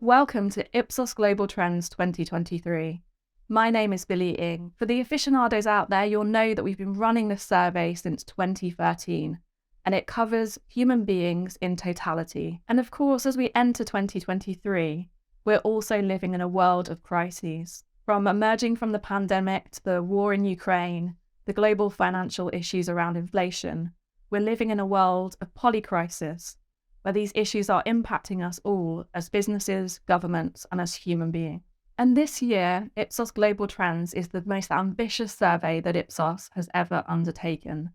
Welcome to Ipsos Global Trends 2023. My name is Billy Ing. For the aficionados out there, you'll know that we've been running this survey since 2013, and it covers human beings in totality. And of course, as we enter 2023, we're also living in a world of crises. From emerging from the pandemic to the war in Ukraine, the global financial issues around inflation, we're living in a world of polycrisis, where these issues are impacting us all as businesses, governments, and as human beings. And this year, Ipsos Global Trends is the most ambitious survey that Ipsos has ever undertaken.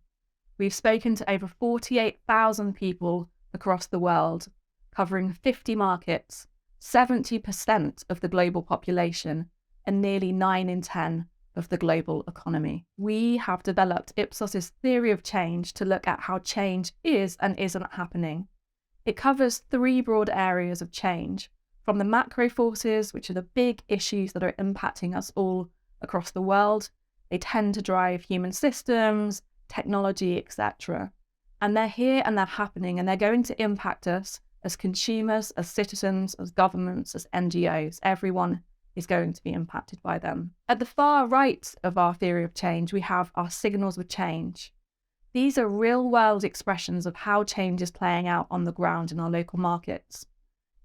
We've spoken to over 48,000 people across the world, covering 50 markets, 70% of the global population, and nearly 9 in 10 of the global economy. We have developed Ipsos's theory of change to look at how change is and isn't happening. It covers 3 broad areas of change, from the macro forces, which are the big issues that are impacting us all across the world. They tend to drive human systems, technology, etc. And they're here and they're happening, and they're going to impact us as consumers, as citizens, as governments, as NGOs. Everyone is going to be impacted by them. At the far right of our theory of change, we have our signals of change. These are real-world expressions of how change is playing out on the ground in our local markets.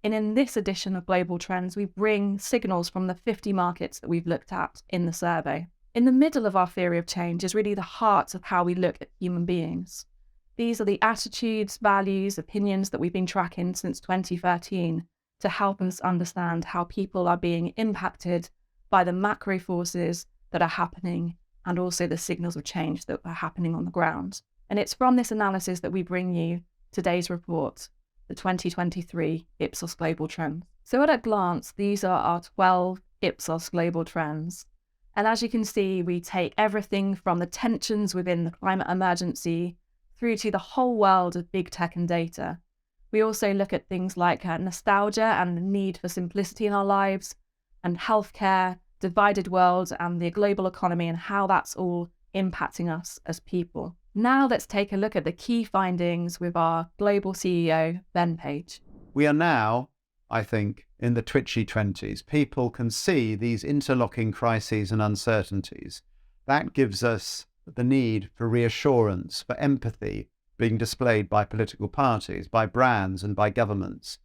And in this edition of Global Trends, we bring signals from the 50 markets that we've looked at in the survey. In the middle of our theory of change is really the heart of how we look at human beings. These are the attitudes, values, opinions that we've been tracking since 2013 to help us understand how people are being impacted by the macro forces that are happening and also the signals of change that are happening on the ground. And it's from this analysis that we bring you today's report, the 2023 Ipsos Global Trends. So at a glance, these are our 12 Ipsos Global Trends. And as you can see, we take everything from the tensions within the climate emergency through to the whole world of big tech and data. We also look at things like nostalgia and the need for simplicity in our lives, and healthcare, divided world, and the global economy, and how that's all impacting us as people. Now let's take a look at the key findings with our global CEO, Ben Page. We are now, I think, in the twitchy 20s. People can see these interlocking crises and uncertainties. That gives us the need for reassurance, for empathy being displayed by political parties, by brands, and by governments.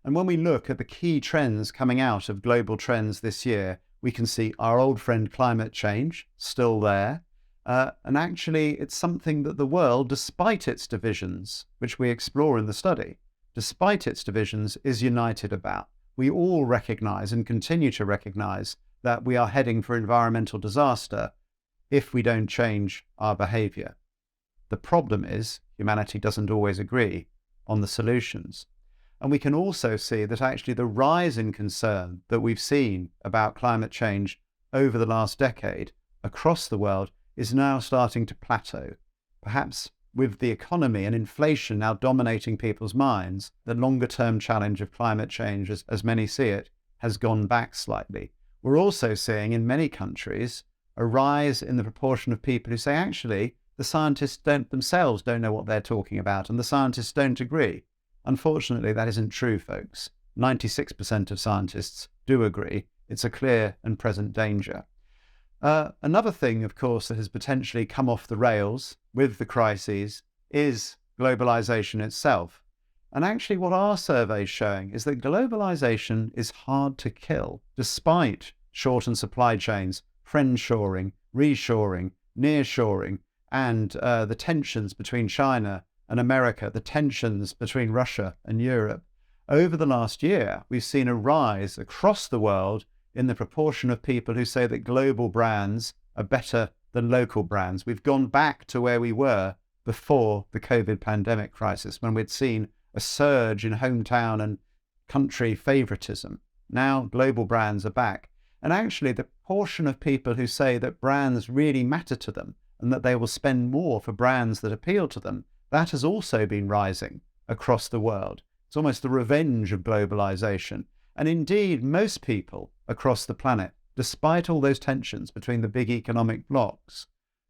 And when we look at the key trends coming out of global trends this year, we can see our old friend climate change still there. And actually, it's something that the world, despite its divisions, which we explore in the study, despite its divisions, is united about. We all recognise and continue to recognise that we are heading for environmental disaster if we don't change our behaviour. The problem is humanity doesn't always agree on the solutions. And we can also see that actually the rise in concern that we've seen about climate change over the last decade across the world is now starting to plateau. Perhaps with the economy and inflation now dominating people's minds, the longer-term challenge of climate change, as many see it, has gone back slightly. We're also seeing in many countries a rise in the proportion of people who say, actually, the scientists themselves don't know what they're talking about, and the scientists don't agree. Unfortunately, that isn't true, folks. 96% of scientists do agree. It's a clear and present danger. Another thing, of course, that has potentially come off the rails with the crises is globalization itself. And actually what our survey is showing is that globalization is hard to kill, despite shortened supply chains, friendshoring, reshoring, nearshoring, and the tensions between China and America, the tensions between Russia and Europe. Over the last year, we've seen a rise across the world in the proportion of people who say that global brands are better than local brands. We've gone back to where we were before the COVID pandemic crisis, when we'd seen a surge in hometown and country favoritism. Now global brands are back. And actually the portion of people who say that brands really matter to them and that they will spend more for brands that appeal to them, that has also been rising across the world. It's almost the revenge of globalization. And indeed, most people across the planet, despite all those tensions between the big economic blocs,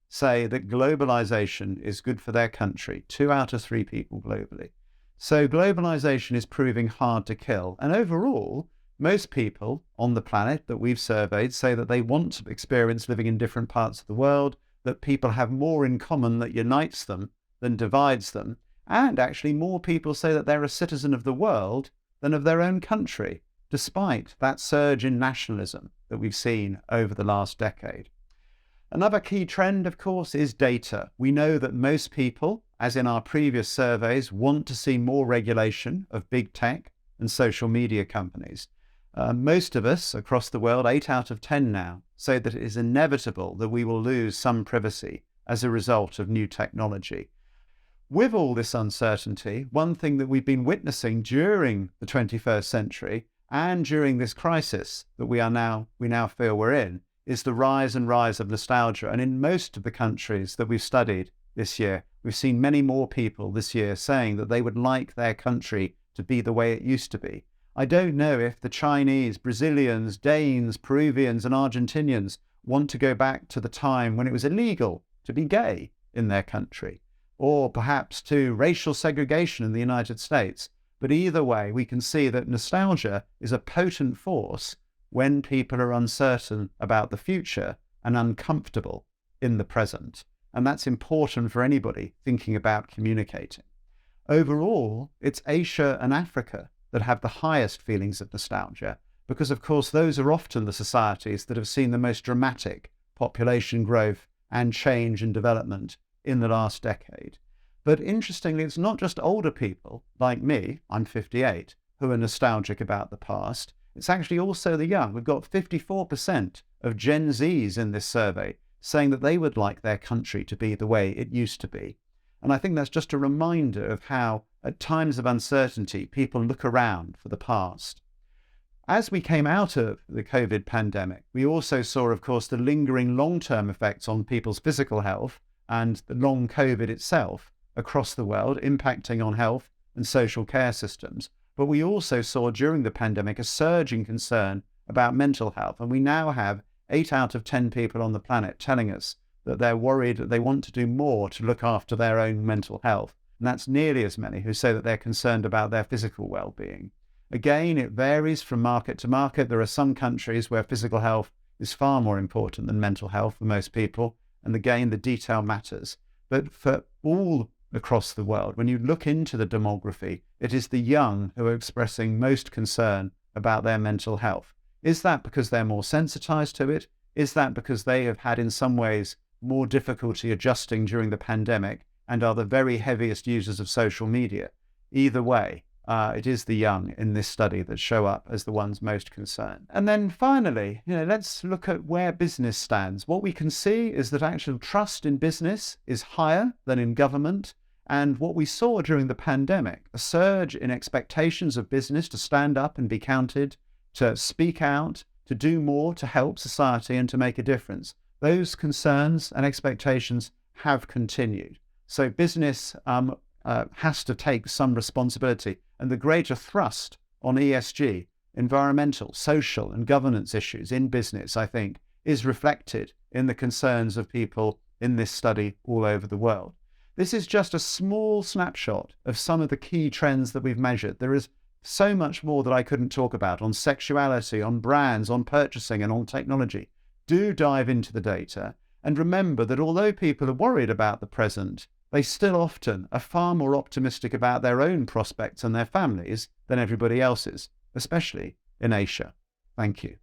say that globalization is good for their country. 2 out of 3 people globally. So globalization is proving hard to kill. And overall, Most people on the planet that we've surveyed say that they want to experience living in different parts of the world, that people have more in common that unites them than divides them, and actually more people say that they're a citizen of the world than of their own country, despite that surge in nationalism that we've seen over the last decade. Another key trend, of course, is data. We know that most people, as in our previous surveys, want to see more regulation of big tech and social media companies. Most of us across the world, 8 out of 10 now, say that it is inevitable that we will lose some privacy as a result of new technology. With all this uncertainty, one thing that we've been witnessing during the 21st century and during this crisis that we now feel we're in is the rise of nostalgia. And in most of the countries that we've studied this year, we've seen many more people this year saying that they would like their country to be the way it used to be. I don't know if the Chinese, Brazilians, Danes, Peruvians and Argentinians want to go back to the time when it was illegal to be gay in their country, or perhaps to racial segregation in the United States. But either way, we can see that nostalgia is a potent force when people are uncertain about the future and uncomfortable in the present. And that's important for anybody thinking about communicating. Overall, it's Asia and Africa that have the highest feelings of nostalgia, because of course those are often the societies that have seen the most dramatic population growth and change and development in the last decade. But interestingly, it's not just older people like me, I'm 58, who are nostalgic about the past. It's actually also the young. We've got 54% of Gen Zs in this survey saying that they would like their country to be the way it used to be. And I think that's just a reminder of how, at times of uncertainty, people look around for the past. As we came out of the COVID pandemic, we also saw, of course, the lingering long-term effects on people's physical health and the long COVID itself across the world, impacting on health and social care systems. But we also saw during the pandemic a surge in concern about mental health. And we now have 8 out of 10 people on the planet telling us that they're worried, that they want to do more to look after their own mental health. And that's nearly as many who say that they're concerned about their physical well-being. Again, it varies from market to market. There are some countries where physical health is far more important than mental health for most people. And again, the detail matters. But for all across the world, when you look into the demography, it is the young who are expressing most concern about their mental health. Is that because they're more sensitized to it? Is that because they have had in some ways more difficulty adjusting during the pandemic and are the very heaviest users of social media? Either way, it is the young in this study that show up as the ones most concerned. And then finally, let's look at where business stands. What we can see is that actual trust in business is higher than in government. And what we saw during the pandemic, a surge in expectations of business to stand up and be counted, to speak out, to do more to help society and to make a difference. Those concerns and expectations have continued. So business has to take some responsibility, and the greater thrust on ESG, environmental, social and governance issues in business, I think, is reflected in the concerns of people in this study all over the world. This is just a small snapshot of some of the key trends that we've measured. There is so much more that I couldn't talk about on sexuality, on brands, on purchasing and on technology. Do dive into the data and remember that although people are worried about the present, they still often are far more optimistic about their own prospects and their families than everybody else's, especially in Asia. Thank you.